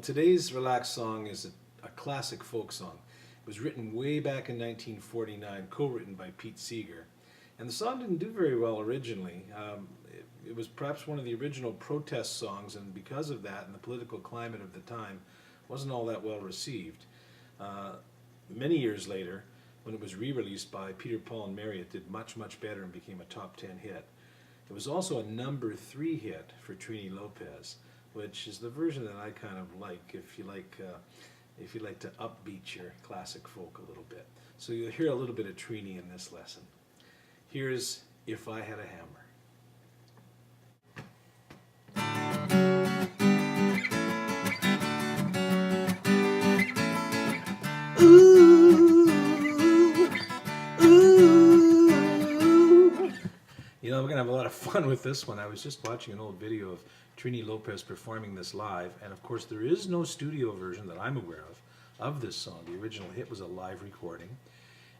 today's relaxed song is a classic folk song. It was written way back in 1949, co-written by Pete Seeger. And the song didn't do very well originally. It was perhaps one of the original protest songs, and because of that and the political climate of the time, wasn't all that well received. Many years later, when it was re-released by Peter, Paul and Mary, it did much, much better and became a top 10 hit. It was also a number 3 hit for Trini Lopez, which is the version that I kind of like if you like to upbeat your classic folk a little bit. So you'll hear a little bit of Trini in this lesson. Here's If I Had a Hammer. Ooh, ooh. You know, we're going to have a lot of fun with this one. I was just watching an old video of Trini Lopez performing this live, and of course there is no studio version that I'm aware of this song. The original hit was a live recording,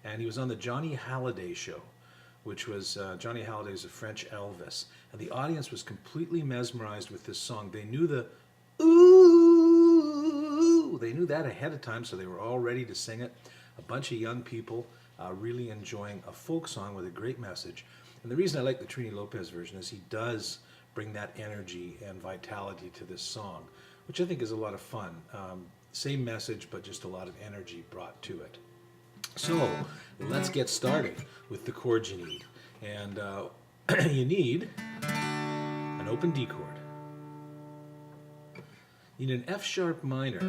and he was on the Johnny Hallyday show, which was, Johnny Hallyday is a French Elvis, and the audience was completely mesmerized with this song. They knew the ooh, they knew that ahead of time, so they were all ready to sing it. A bunch of young people really enjoying a folk song with a great message. And the reason I like the Trini Lopez version is he does bring that energy and vitality to this song, which I think is a lot of fun. Same message, but just a lot of energy brought to it. So let's get started with the chords you need. And you need an open D chord. You need an F sharp minor.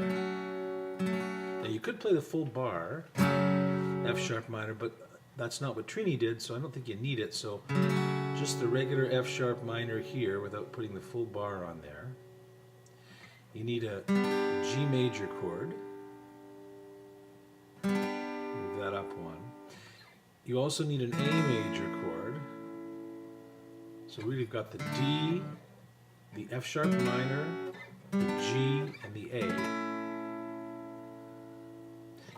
Now you could play the full bar, F sharp minor, but that's not what Trini did, so I don't think you need it. So just the regular F sharp minor here without putting the full bar on there. You need a G major chord. Move that up one. You also need an A major chord. So we've got the D, the F sharp minor, the G, and the A.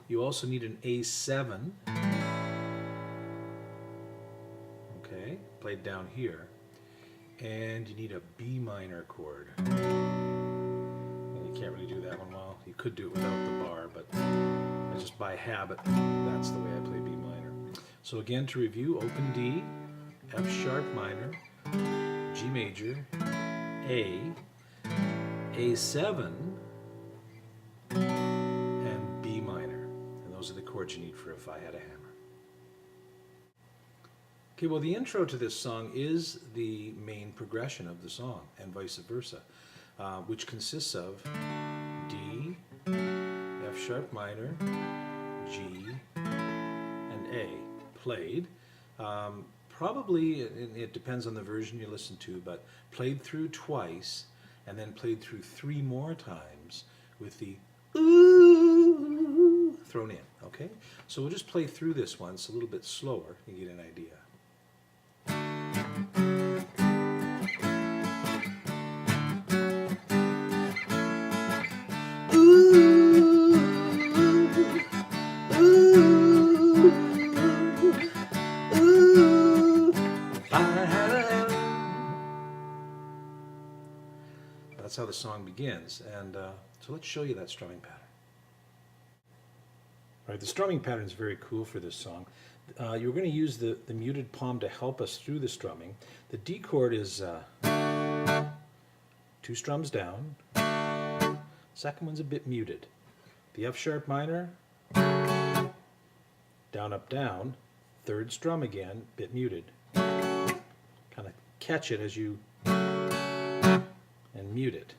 You also need an A7. Okay, played down here. And you need a B minor chord. And you can't really do that one well. You could do it without the bar, but just by habit, that's the way I play B minor. So again, to review, open D, F sharp minor, G major, A, A7, and B minor. And those are the chords you need for If I Had a Hammer. Okay, well, the intro to this song is the main progression of the song, and vice versa, which consists of D, F sharp minor, G, and A, played. Probably, it depends on the version you listen to, but played through twice, and then played through 3 more times with the ooh thrown in, okay? So we'll just play through this once a little bit slower and get an idea. That's how the song begins, and so let's show you that strumming pattern. All right, the strumming pattern is very cool for this song. You're going to use the muted palm to help us through the strumming. The D chord is 2 strums down. Second one's a bit muted. The F sharp minor, down, up, down. 3rd strum again, bit muted. Kind of catch it as you and mute it.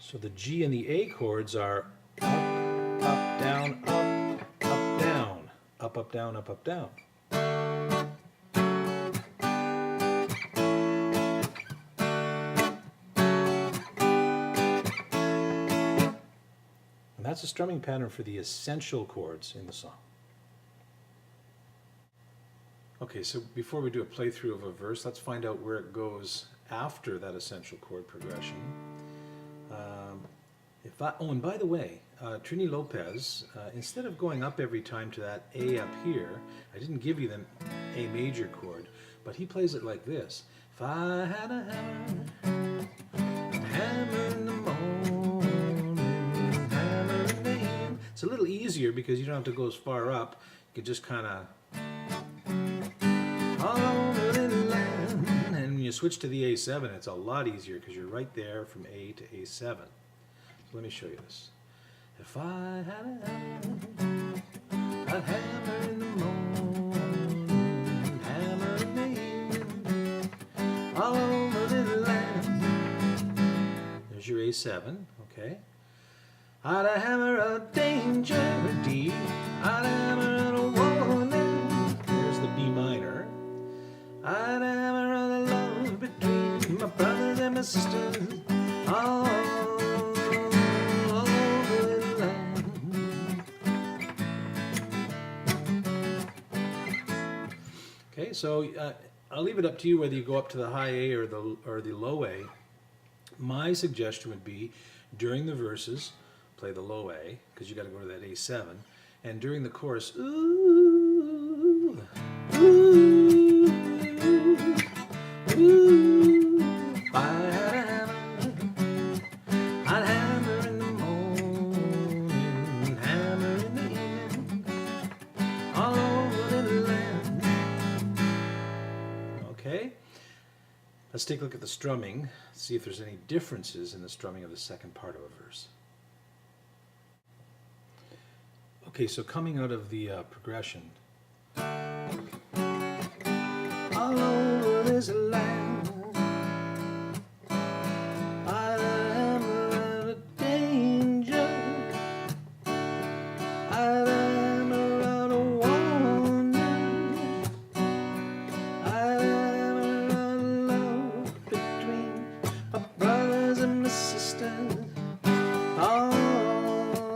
So the G and the A chords are up, up, down, up, up, down, up, up, down, up, up, down. And that's a strumming pattern for the essential chords in the song. Okay, so before we do a playthrough of a verse, let's find out where it goes after that essential chord progression. Oh, and by the way, Trini Lopez, instead of going up every time to that A up here, I didn't give you the A major chord, but he plays it like this. If I had a hammer, I'd hammer in the morning, hammer in the evening. It's a little easier because you don't have to go as far up. You can just kind of all over the land. And when you switch to the A7, it's a lot easier because you're right there from A to A7. So let me show you this. If I had a hammer, I'd hammer in the morning, hammer in the evening, all over the land. There's your A7, okay? I'd hammer a danger, a D. I'd hammer a warning. There's the B minor. I'd hammer a love between my brothers and my sisters, all over the land. Okay, so I'll leave it up to you whether you go up to the high A or the low A. My suggestion would be during the verses, play the low A because you got to go to that A7, and during the chorus, ooh, ooh, ooh. If I had a hammer, I'd hammer in the morning, hammer in the evening, all over the land. Okay, let's take a look at the strumming, see if there's any differences in the strumming of the second part of a verse. Okay, so coming out of the progression. All over this land, I am out of danger, I am out of warning, I am out of love between my brothers and my sisters, all over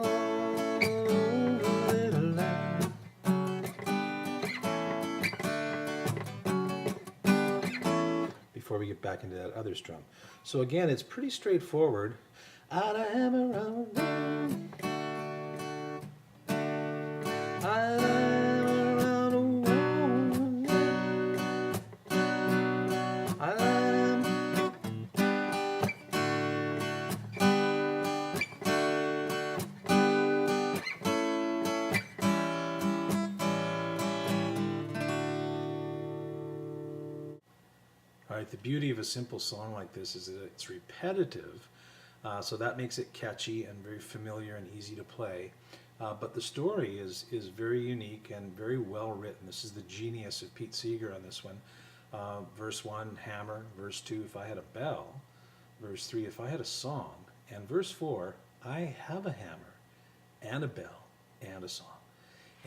the land. Before we get back into that other strum. So again, it's pretty straightforward. I'd hammer around, I'd hammer around a warning, I'd hammer. All right, the beauty of a simple song like this is that it's repetitive, so that makes it catchy and very familiar and easy to play. But the story is very unique and very well written. This is the genius of Pete Seeger on this one. Verse 1, hammer. Verse 2, if I had a bell. Verse 3, if I had a song. And verse 4, I have a hammer and a bell and a song.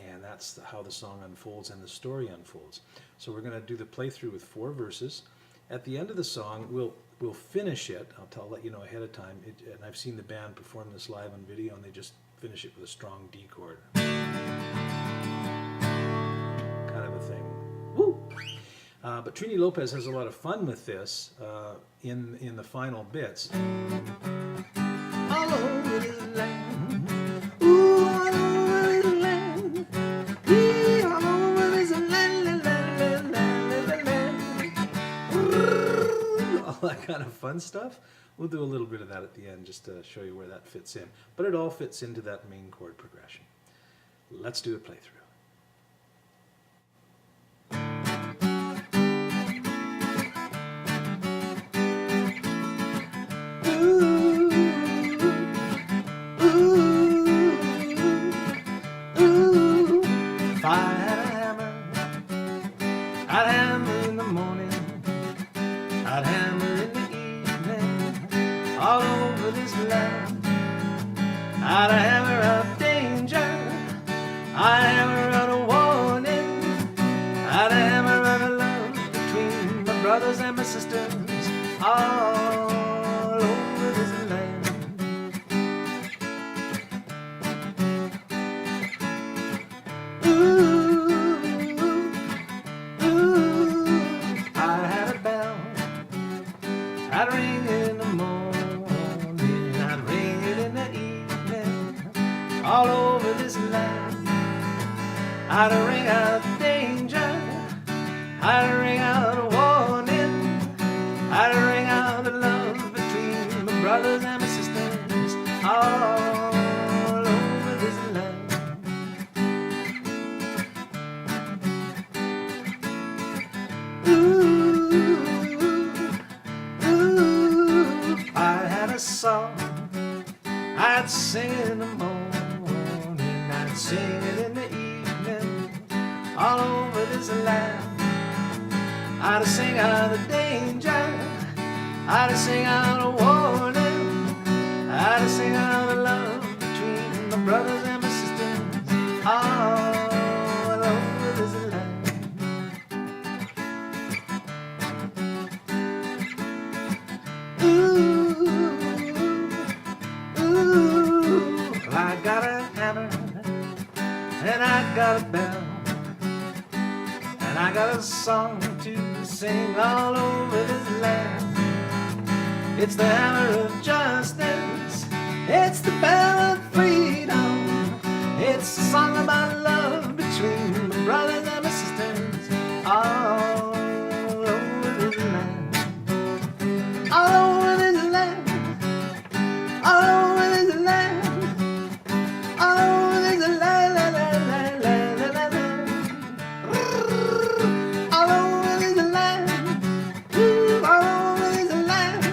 And that's how the song unfolds and the story unfolds. So we're going to do the playthrough with 4 verses. At the end of the song, we'll finish it. I'll let you know ahead of time. And I've seen the band perform this live on video, and they just finish it with a strong D chord. Kind of a thing. Woo! But Trini Lopez has a lot of fun with this in the final bits. All over this land, ooh, all over this land, ee, all over this land, all that kind of fun stuff. We'll do a little bit of that at the end just to show you where that fits in. But it all fits into that main chord progression. Let's do a playthrough. If I had a hammer, I'd hammer in the morning, I'd hammer in the evening, all over this land. I'd hammer out danger, I'd hammer out a warning, I'd hammer out a love between my brothers and my sisters, all over this land. I'd ring it in the morning, I'd ring it in the evening, all over this land. I'd ring out danger, I'd ring out a warning, all over this land. Ooh, if I had a song, I'd sing it in the morning, I'd sing it in the evening, all over this land. I'd sing out of danger, I'd sing out of warning, I'd sing out of love between my brothers and my sisters, all over this land. Ooh, I got a hammer, and I got a bell, and I got a song to sing all over this land. It's the hammer of justice, it's the bell of freedom, it's a song about love between my brothers and my sisters, all over this land, all over this land, all over this land, all over this land, la, la, la, la, la, la, la. All over this land, ooh, all over this land.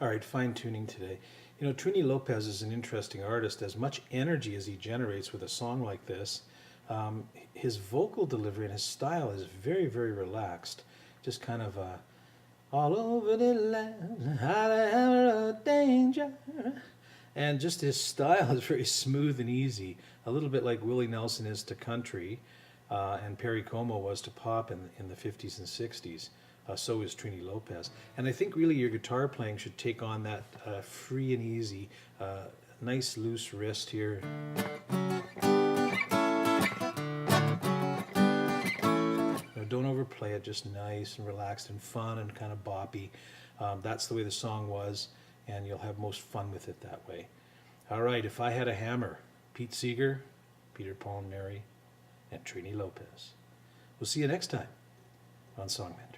All right, fine tuning today. You know, Trini Lopez is an interesting artist. As much energy as he generates with a song like this, his vocal delivery and his style is very, very relaxed. Just kind of all over the land, out of danger. And just his style is very smooth and easy, a little bit like Willie Nelson is to country, and Perry Como was to pop in the 50s and 60s. So is Trini Lopez. And I think really your guitar playing should take on that free and easy, nice loose wrist here. Don't overplay it, just nice and relaxed and fun and kind of boppy. That's the way the song was, and you'll have most fun with it that way. All right, If I Had a Hammer, Pete Seeger, Peter Paul and Mary, and Trini Lopez. We'll see you next time on Song Mentor.